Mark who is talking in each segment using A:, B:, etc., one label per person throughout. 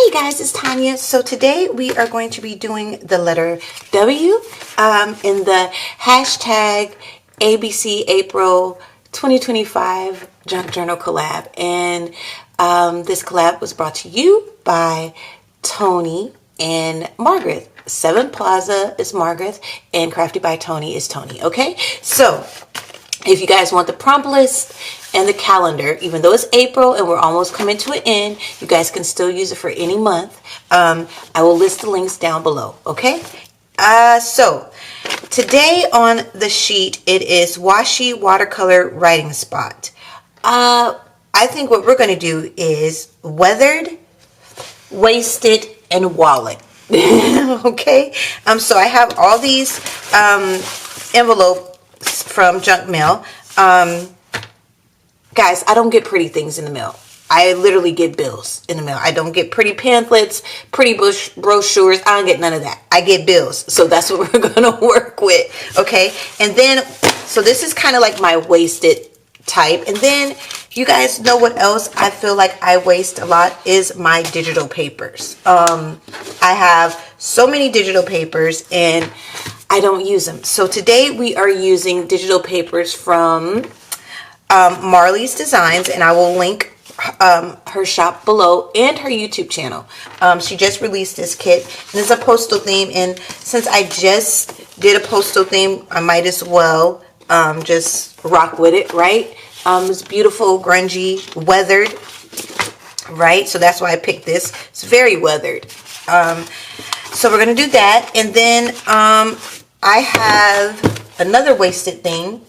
A: Hey guys, it's Tanya. So today we are going to be doing the letter W in the hashtag ABC April 2025 Junk Journal collab. And this collab was brought to you by Toni and Margaret. Seventh Plaza is Margaret and Crafty by Toni is Toni. Okay, so if you guys want the prompt list and the calendar, even though it's April and we're almost coming to an end, you guys can still use it for any month. I will list the links down below, okay? So today on the sheet, it is washi watercolor writing spot. I think what we're going to do is weathered, wasted, and wallet. Okay? So I have all these envelopes from junk mail. Guys, I don't get pretty things in the mail. I literally get bills in the mail. I don't get pretty pamphlets, pretty brochures. I don't get none of that. I get bills. So that's what we're going to work with. Okay. And then, so this is kind of like my wasted type. And then you guys know what else I feel like I waste a lot is my digital papers. I have so many digital papers and I don't use them. So today we are using digital papers from Marley's Designs, and I will link her shop below and her YouTube channel. She just released this kit, and it's a postal theme, and since I just did a postal theme, I might as well just rock with it, right? It's beautiful, grungy, weathered, right? So that's why I picked this. It's very weathered. So we're going to do that, and then I have another wasted thing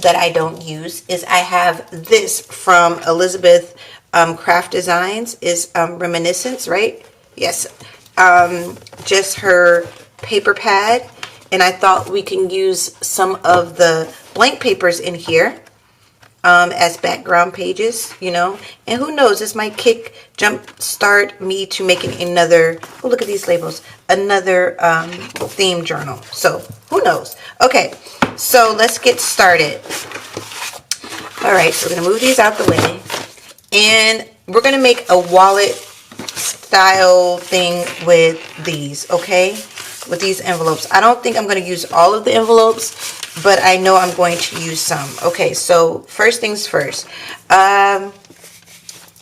A: that I don't use is I have this from Elizabeth Craft Designs is Reminiscence, right? Yes. Just her paper pad, and I thought we can use some of the blank papers in here as background pages, you know, and who knows, this might jump start me to making another, oh look at these labels, another theme journal. So who knows? Okay, so let's get started. All right, so we're gonna move these out the way, and we're gonna make a wallet style thing with these, okay, with these envelopes. I don't think I'm going to use all of the envelopes, but I know I'm going to use some. Okay, so first things first, I'm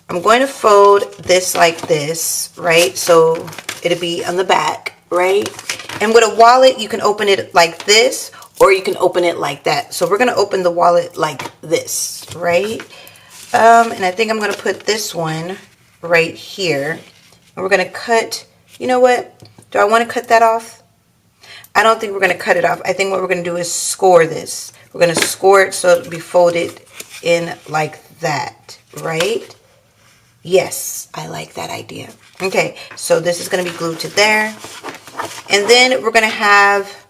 A: going to fold this like this, right? So it'll be on the back, right? And with a wallet, you can open it like this, or you can open it like that. So we're going to open the wallet like this, right? And I think I'm going to put this one right here. And we're going to cut, you know what? Do I want to cut that off? I don't think we're going to cut it off. I think what we're going to do is score this. We're going to score it so it'll be folded in like that, right? Yes, I like that idea. Okay, so this is going to be glued to there. And then we're going to have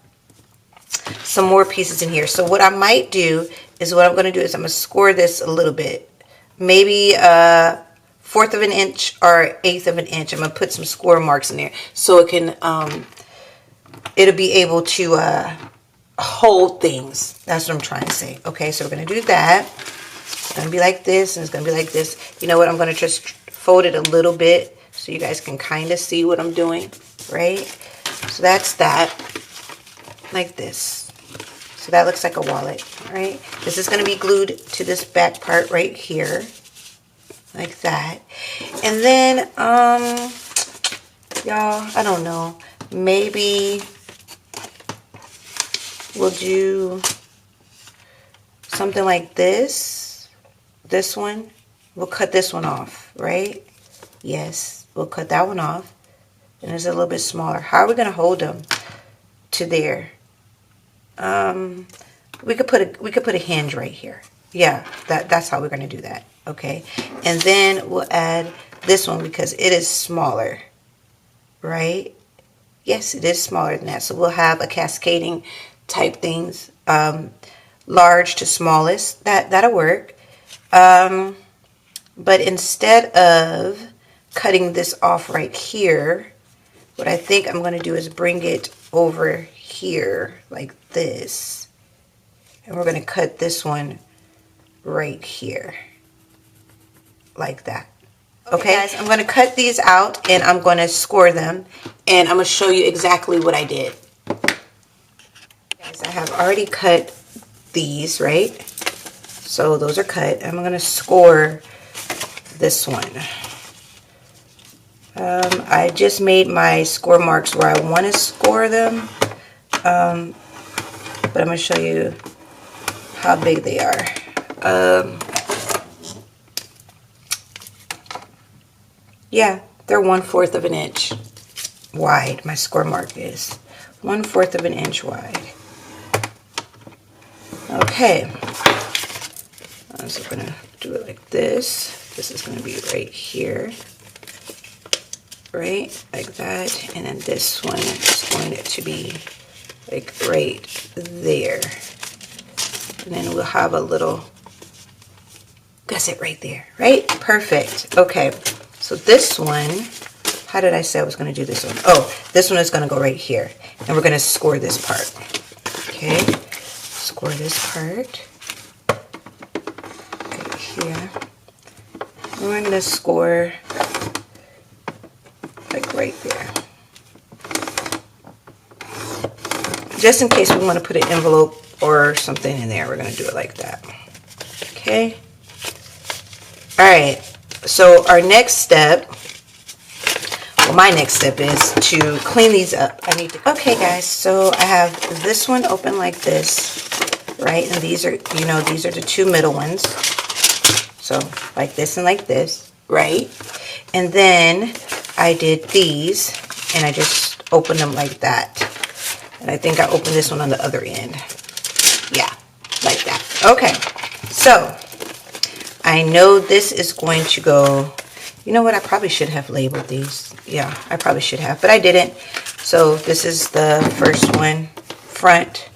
A: some more pieces in here. So what I might do is I'm going to score this a little bit. Maybe 1/4 of an inch or 1/8 of an inch. I'm going to put some score marks in there so it can, it'll be able to hold things. That's what I'm trying to say. Okay, so we're going to do that. It's going to be like this, and it's going to be like this. You know what? I'm going to just fold it a little bit so you guys can kind of see what I'm doing, right? So that's that, like this. So that looks like a wallet, right? This is going to be glued to this back part right here, like that. And then, y'all, I don't know. Maybe we'll do something like this. This one. We'll cut this one off, right? Yes, we'll cut that one off. And it's a little bit smaller. How are we going to hold them to there? We could put a hinge right here. Yeah, that's how we're going to do that. Okay. And then we'll add this one because it is smaller, right? Yes, it is smaller than that. So we'll have a cascading type things, large to smallest. That'll work. But instead of cutting this off right here, what I think I'm going to do is bring it over here like this. And we're going to cut this one right here like that. Okay, guys, I'm going to cut these out and I'm going to score them. And I'm going to show you exactly what I did. Guys, I have already cut these, right? So those are cut. I'm going to score this one. I just made my score marks where I want to score them. But I'm going to show you how big they are. Yeah, they're 1/4 of an inch wide. My score mark is 1/4 of an inch wide. Okay. I'm just going to do it like this. This is going to be right here. Right? Like that. And then this one is going to be like right there. And then we'll have a little gusset right there. Right? Perfect. Okay. So this one, how did I say I was going to do this one? Oh, this one is going to go right here. And we're going to score this part. Okay. Score this part. Right here. And we're going to score like right there. Just in case we want to put an envelope or something in there, we're going to do it like that. Okay. All right. So our next step, well, my next step is to clean these up. Okay, guys, so I have this one open like this, right? And these are, you know, these are the two middle ones. So like this and like this, right? And then I did these and I just opened them like that. And I think I opened this one on the other end. Yeah, like that. Okay, so I know this is going to go, you know what, I probably should have labeled these. Yeah, I probably should have, but I didn't. So this is the first one, front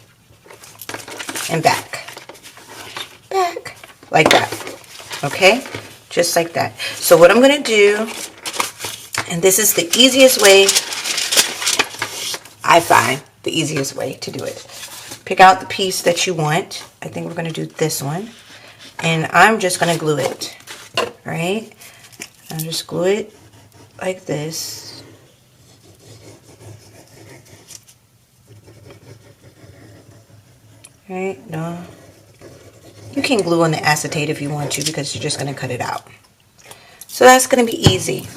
A: and back. Back, like that. Okay, just like that. So what I'm going to do, and this is the easiest way, I find the easiest way to do it. Pick out the piece that you want. I think we're going to do this one. And I'm just going to glue it, right? I'll just glue it like this. Right? No. You can glue on the acetate if you want to because you're just going to cut it out. So that's going to be easy.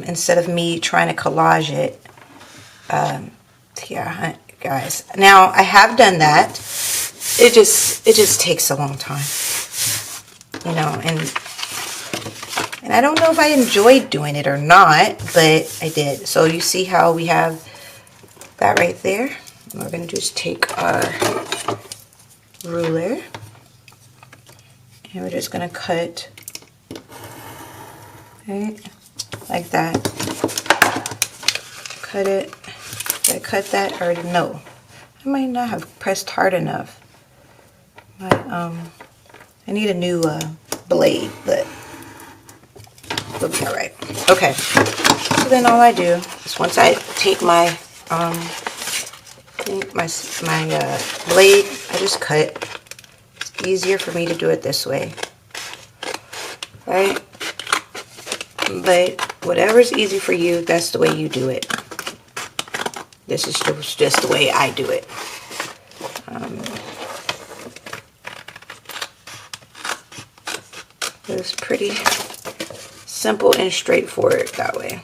A: Instead of me trying to collage it. Yeah, guys. Now, I have done that. It just takes a long time, you know, and I don't know if I enjoyed doing it or not, but I did. So you see how we have that right there? What we're going to do is take our ruler and we're just going to cut, right, like that. Cut it. Did I cut that or no? I might not have pressed hard enough. I need a new blade, but it'll be all right. Okay, so then all I do is once I take my blade, I just cut. It's easier for me to do it this way, right? But whatever's easy for you, that's the way you do it. This is just the way I do it. It's pretty simple and straightforward that way.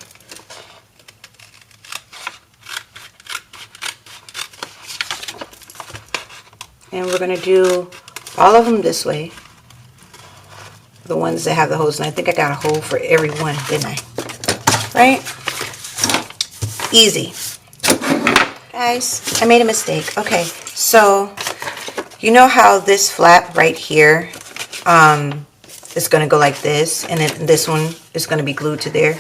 A: And we're going to do all of them this way. The ones that have the holes. And I think I got a hole for every one, didn't I? Right? Easy. Guys, I made a mistake. Okay, so you know how this flap right here is going to go like this, and then this one is going to be glued to there.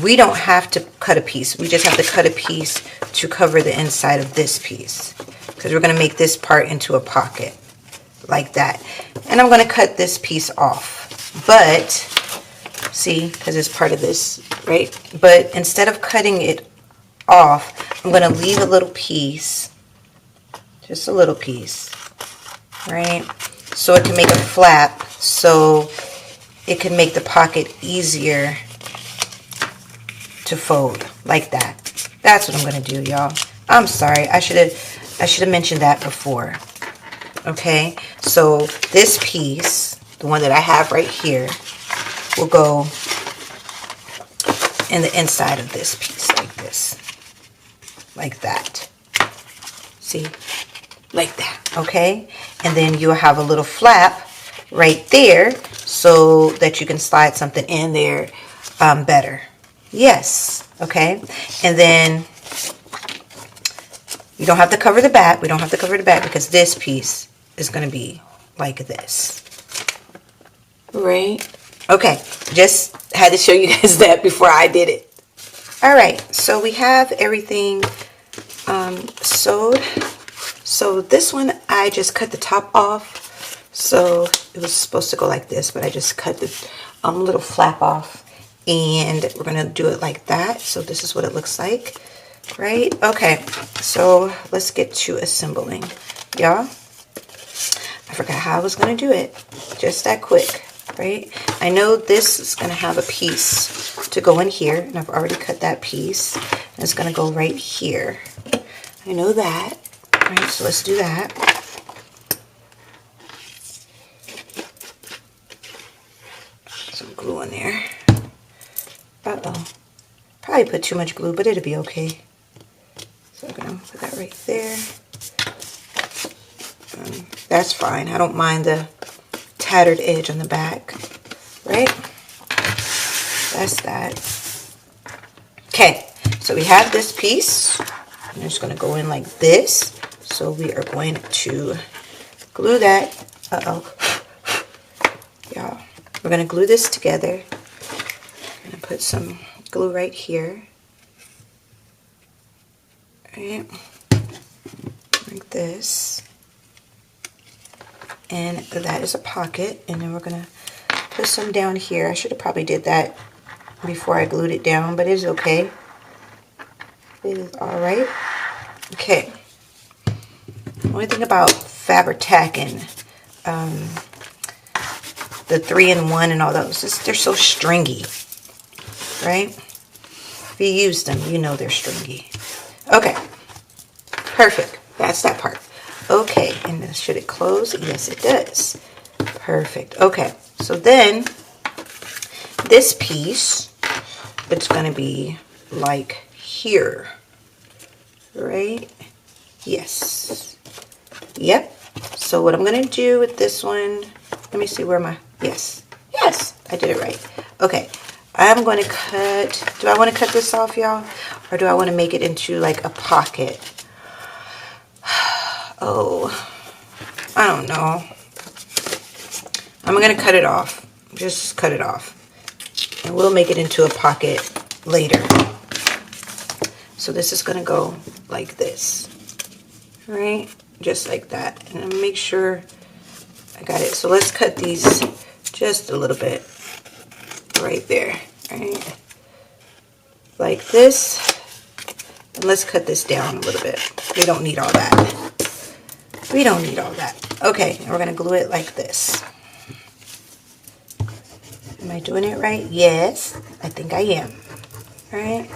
A: We don't have to cut a piece. We just have to cut a piece to cover the inside of this piece, because we're going to make this part into a pocket like that. And I'm going to cut this piece off, but see, because it's part of this, right? But instead of cutting it off, I'm going to leave a little piece, just a little piece, right? So it can make a flap. So it can make the pocket easier to fold like that. That's what I'm going to do, y'all. I'm sorry. I should have mentioned that before. Okay, so this piece, the one that I have right here, will go in the inside of this piece like this. Like that. See? Like that. Okay? And then you'll have a little flap right there so that you can slide something in there better. Yes. Okay? And then you don't have to cover the back. We don't have to cover the back because this piece is going to be like this. Right? Okay. Just had to show you guys that before I did it. Alright. So we have everything sewed. So this one, I just cut the top off. So it was supposed to go like this, but I just cut the little flap off. And we're going to do it like that. So this is what it looks like. Right? Okay. So let's get to assembling. Y'all, I forgot how I was going to do it. Just that quick. Right? I know this is going to have a piece to go in here. And I've already cut that piece. And it's going to go right here. I know that. Alright, so let's do that. Some glue in there. Uh-oh. Probably put too much glue, but it'll be okay. So I'm going to put that right there. That's fine. I don't mind the tattered edge on the back. Right? That's that. Okay, so we have this piece. I'm just going to go in like this. So we are going to glue that. Uh-oh. Y'all, we're going to glue this together. I'm going to put some glue right here. Right. Like this. And that is a pocket. And then we're going to put some down here. I should have probably did that before I glued it down, but it's okay. It is alright. Okay. The only thing about Fabri-Tac and the 3-in-1 and all those, they're so stringy, right? If you use them, you know they're stringy. Okay, perfect. That's that part. Okay, and then should it close? Yes, it does. Perfect. Okay, so then this piece, it's going to be like here, right? Yes. Yep. So what I'm going to do with this one, let me see where my, yes, I did it right. Okay, I'm going to cut, do I want to cut this off, y'all? Or do I want to make it into like a pocket? Oh, I don't know. I'm going to cut it off. Just cut it off. And we'll make it into a pocket later. So this is going to go like this. Right? Just like that. And I'll make sure I got it. So let's cut these just a little bit right there. Right? Like this. And let's cut this down a little bit. We don't need all that. We don't need all that. Okay, and we're going to glue it like this. Am I doing it right? Yes, I think I am. All right.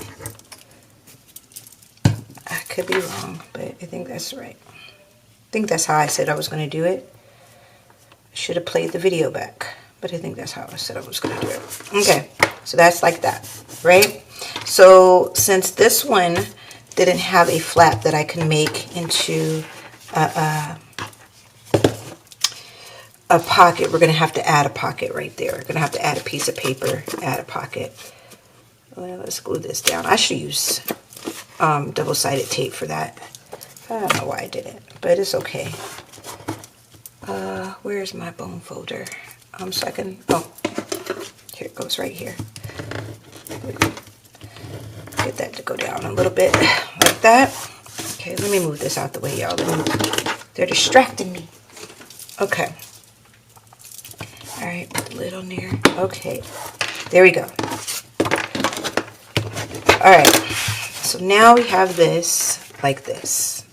A: I could be wrong, but I think that's right. I think that's how I said I was going to do it. I should have played the video back, but I think that's how I said I was going to do it. Okay, so that's like that, right? So since this one didn't have a flap that I can make into a pocket, we're going to have to add a pocket right there. We're going to have to add a piece of paper, add a pocket. Well, let's glue this down. I should use double-sided tape for that. I don't know why I didn't, but it's okay. Where's my bone folder? So I can, oh, here it goes right here. Get that to go down a little bit like that. Okay, let me move this out the way, y'all. They're distracting me. Okay. All right, put the lid on there. Okay, there we go. All right, so now we have this like this,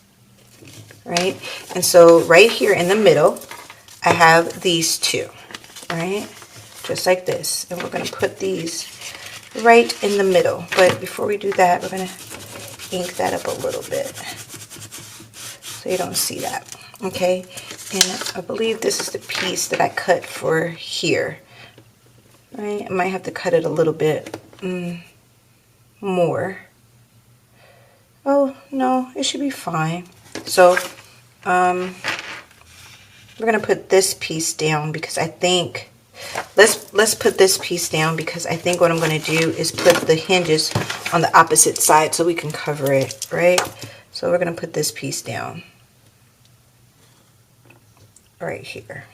A: right? And so right here in the middle, I have these two, right? just like this. And we're going to put these right in the middle. But before we do that, we're going to ink that up a little bit so you don't see that. Okay, and I believe this is the piece that I cut for here. Right, I might have to cut it a little bit more. Oh no, it should be fine. So we're gonna put this piece down because I think let's put this piece down because I think what I'm gonna do is put the hinges on the opposite side so we can cover it, right? So we're gonna put this piece down right here.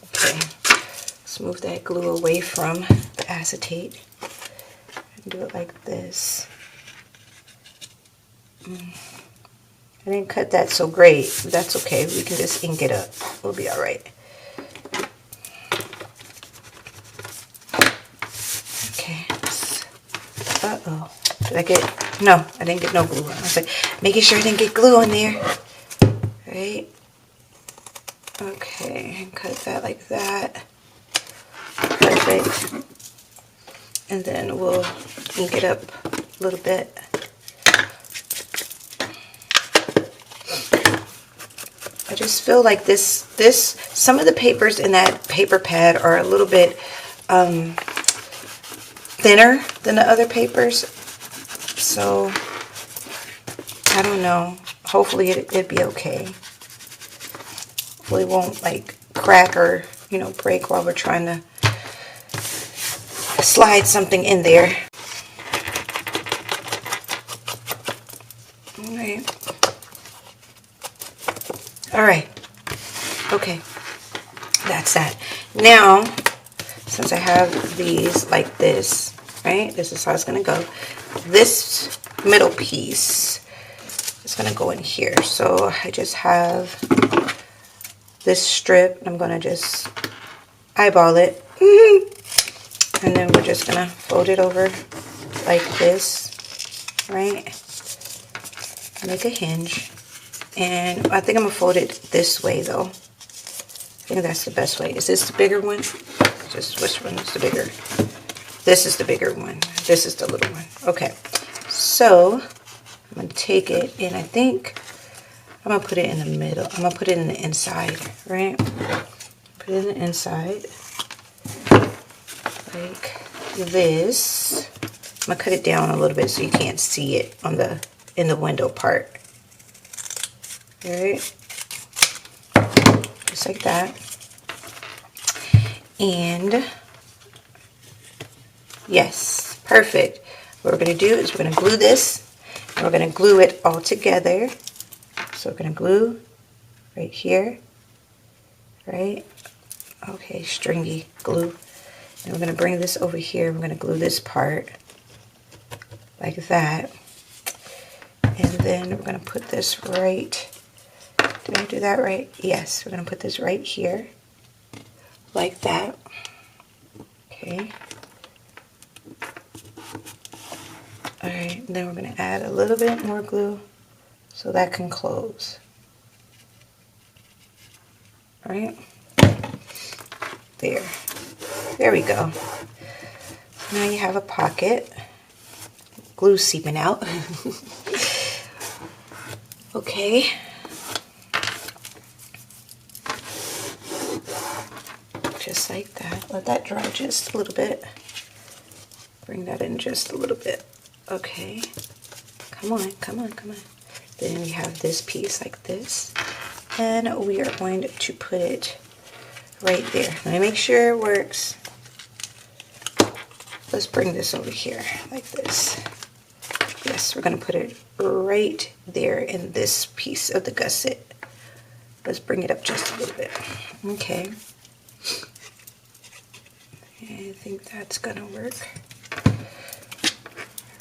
A: Okay, let's move that glue away from the acetate and do it like this. I didn't cut that so great. That's okay. We can just ink it up. We'll be all right. Okay. Uh-oh. Did I get... No, I didn't get no glue on. I was like, making sure I didn't get glue on there. Right? Okay. Cut that like that. Perfect. And then we'll ink it up a little bit. I just feel like some of the papers in that paper pad are a little bit thinner than the other papers. So, I don't know. Hopefully it'd be okay. Hopefully it won't like crack or, you know, break while we're trying to slide something in there. All right. Okay. That's that. Now, since I have these like this, right? This is how it's going to go. This middle piece is going to go in here. So I just have this strip. I'm going to just eyeball it. And then we're just going to fold it over like this, right? Make a hinge. And I think I'm going to fold it this way, though. I think that's the best way. Is this the bigger one? Just which one is the bigger? This is the bigger one. This is the little one. Okay. So, I'm going to take it, and I think I'm going to put it in the middle. I'm going to put it in the inside, right? Put it in the inside. Like this. I'm going to cut it down a little bit so you can't see it on in the window part. Alright, just like that. And yes, perfect. What we're going to do is we're going to glue this, and we're going to glue it all together. So we're going to glue right here, right? Okay, stringy glue. And we're going to bring this over here. We're going to glue this part like that. And then we're going to put this right... Did I do that right? Yes, we're going to put this right here, like that. Okay. Alright, then we're going to add a little bit more glue so that can close. Alright. There. There we go. So now you have a pocket. Glue seeping out. Okay. Just like that. Let that dry just a little bit. Bring that in just a little bit. Okay. Come on, come on, come on. Then we have this piece like this. And we are going to put it right there. Let me make sure it works. Let's bring this over here like this. Yes, we're going to put it right there in this piece of the gusset. Let's bring it up just a little bit. Okay. I think that's going to work.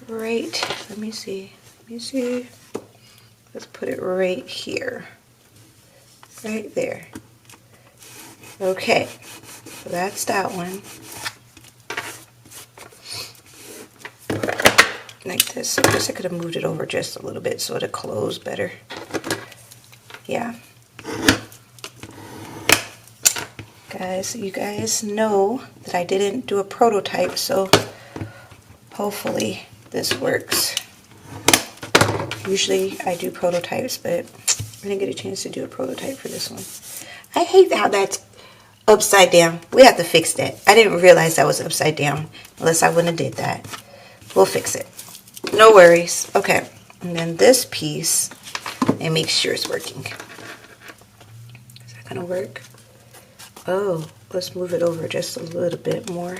A: Right. Let me see. Let me see. Let's put it right here. Right there. Okay. So that's that one. Like this. I guess I could have moved it over just a little bit so it'll close better. Yeah. Guys, you guys know that I didn't do a prototype, so hopefully this works. Usually I do prototypes, but I didn't get a chance to do a prototype for this one. I hate how that's upside down. We have to fix that. I didn't realize that was upside down, unless I wouldn't have did that. We'll fix it. No worries. Okay, and then this piece, and make sure it's working. Is that gonna work? Oh, let's move it over just a little bit more.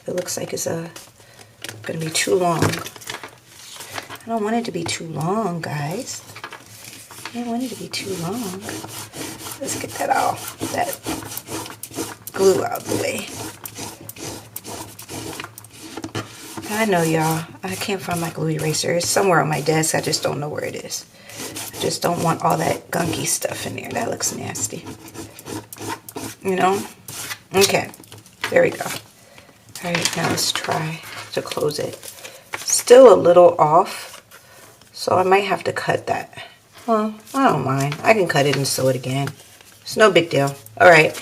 A: It looks like it's gonna be too long. I don't want it to be too long, guys. I don't want it to be too long. Let's get that glue out of the way. I know, y'all. I can't find my glue eraser. It's somewhere on my desk. I just don't know where it is. I just don't want all that gunky stuff in there. That looks nasty. You know? Okay. There we go. All right, now let's try to close it. Still a little off, so I might have to cut that. Well, I don't mind. I can cut it and sew it again. It's no big deal. All right.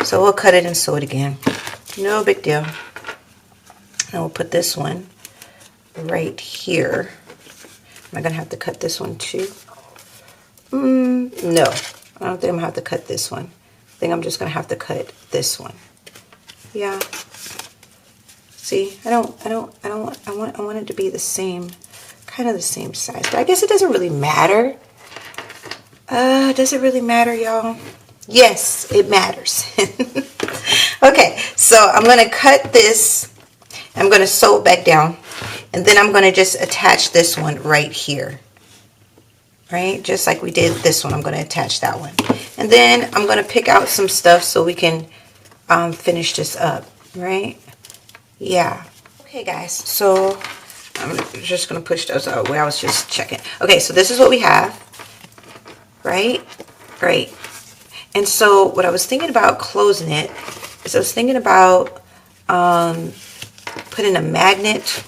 A: So we'll cut it and sew it again. No big deal. And we'll put this one right here. Am I going to have to cut this one too? No. I don't think I'm going to have to cut this one. I think I'm just going to have to cut this one. Yeah. See, I want it to be the same, kind of the same size. But I guess it doesn't really matter. Does it really matter, y'all? Yes, it matters. Okay, so I'm going to cut this. I'm going to sew it back down. And then I'm going to just attach this one right here. Right? Just like we did this one, I'm going to attach that one. And then I'm going to pick out some stuff so we can finish this up. Right? Yeah. Okay, guys. So I'm just going to push those out where I was just checking. Okay, so this is what we have. Right? Great. And so what I was thinking about closing it is I was thinking about putting a magnet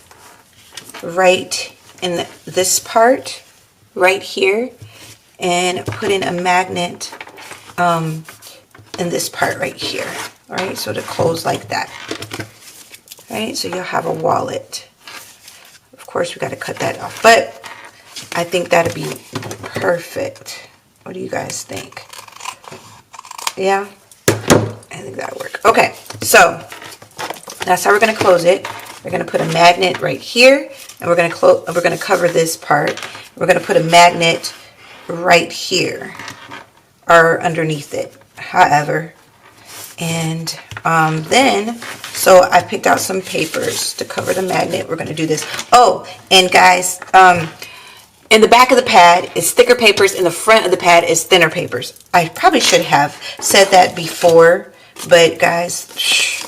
A: right in this part right here, and putting a magnet in this part right here. All right, so to close like that. All right, so you'll have a wallet. Of course, we got to cut that off, but I think that'd be perfect. What do you guys think? Yeah, I think that'll work. Okay, so that's how we're going to close it. We're going to put a magnet right here, and we're going to cover this part. We're going to put a magnet right here or underneath it, however. And then, so I picked out some papers to cover the magnet. We're going to do this. Oh, and guys, in the back of the pad is thicker papers. In the front of the pad is thinner papers. I probably should have said that before, but guys, shh.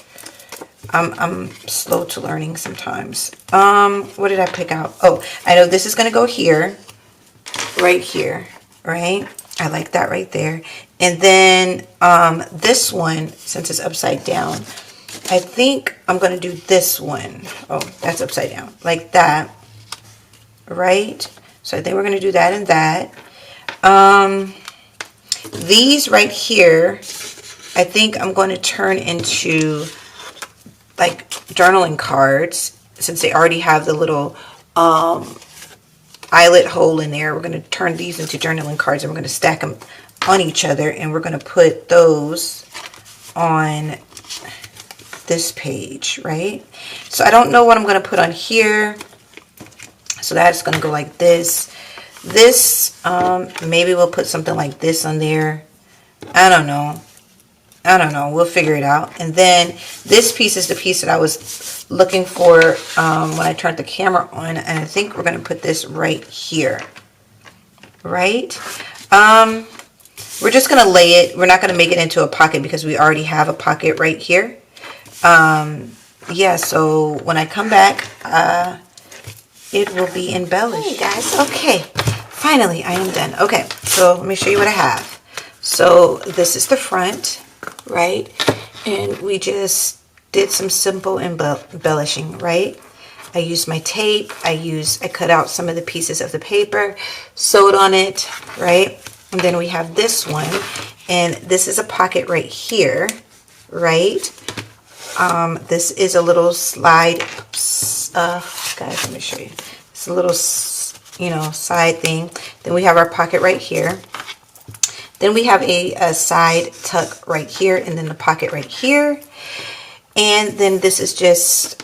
A: I'm slow to learning sometimes. What did I pick out? Oh, I know this is going to go here, right here, right? I like that right there. And then this one, since it's upside down, I think I'm going to do this one. Oh, that's upside down, like that, right? So I think we're going to do that and that. These right here, I think I'm going to turn into like journaling cards, since they already have the little eyelet hole in there. We're going to turn these into journaling cards, and we're going to stack them on each other, and we're going to put those on this page, right? So I don't know what I'm going to put on here, so that's going to go like this. This maybe we'll put something like this on there. I don't know. We'll figure it out. And then this piece is the piece that I was looking for when I turned the camera on. And I think we're going to put this right here. Right? We're just going to lay it. We're not going to make it into a pocket because we already have a pocket right here. Yeah, so when I come back, it will be embellished. Hey guys, okay. Finally, I am done. Okay, so let me show you what I have. So this is the front. Right, and we just did some simple embellishing, right? I used my tape, I cut out some of the pieces of the paper, sewed on it, right? And then we have this one, and this is a pocket right here, right? This is a little slide, guys, let me show you. It's a little, you know, side thing. Then we have our pocket right here. Then we have a side tuck right here, and then the pocket right here. And then this is just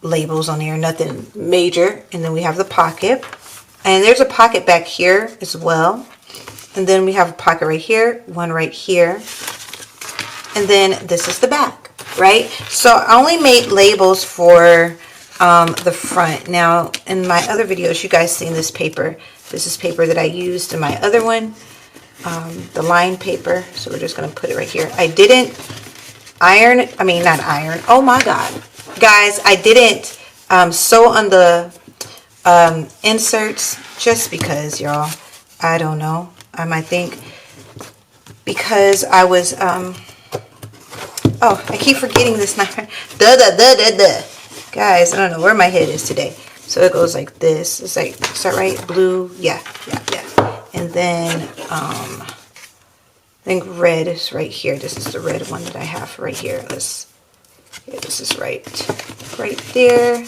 A: labels on here, nothing major. And then we have the pocket. And there's a pocket back here as well. And then we have a pocket right here, one right here. And then this is the back, right? So I only made labels for the front. Now, in my other videos, you guys seen this paper. This is paper that I used in my other one, the line paper. So we're just going to put it right here. I didn't iron, I mean, not iron. Oh my God. Guys, I didn't sew on the inserts just because, y'all. I don't know. I think because I was, oh, I keep forgetting this knife. Guys, I don't know where my head is today. So it goes like this. It's like, is that right? Blue? Yeah. And then, I think red is right here. This is the red one that I have right here. This is right there.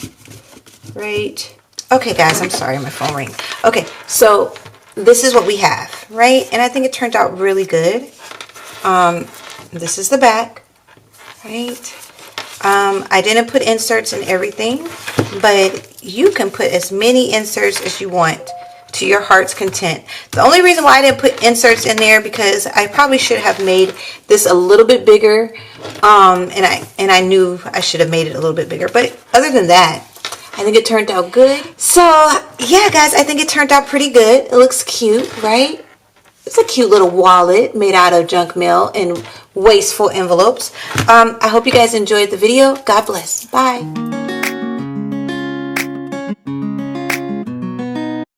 A: Right. Okay, guys, I'm sorry, my phone rang. Okay, so this is what we have, right? And I think it turned out really good. This is the back, right? I didn't put inserts in everything, but you can put as many inserts as you want to your heart's content. The only reason why I didn't put inserts in there because I probably should have made this a little bit bigger, and I knew I should have made it a little bit bigger. But other than that, I think it turned out good. So yeah, guys, I think it turned out pretty good. It looks cute, right? It's a cute little wallet made out of junk mail and wasteful envelopes. I hope you guys enjoyed the video. God bless. Bye.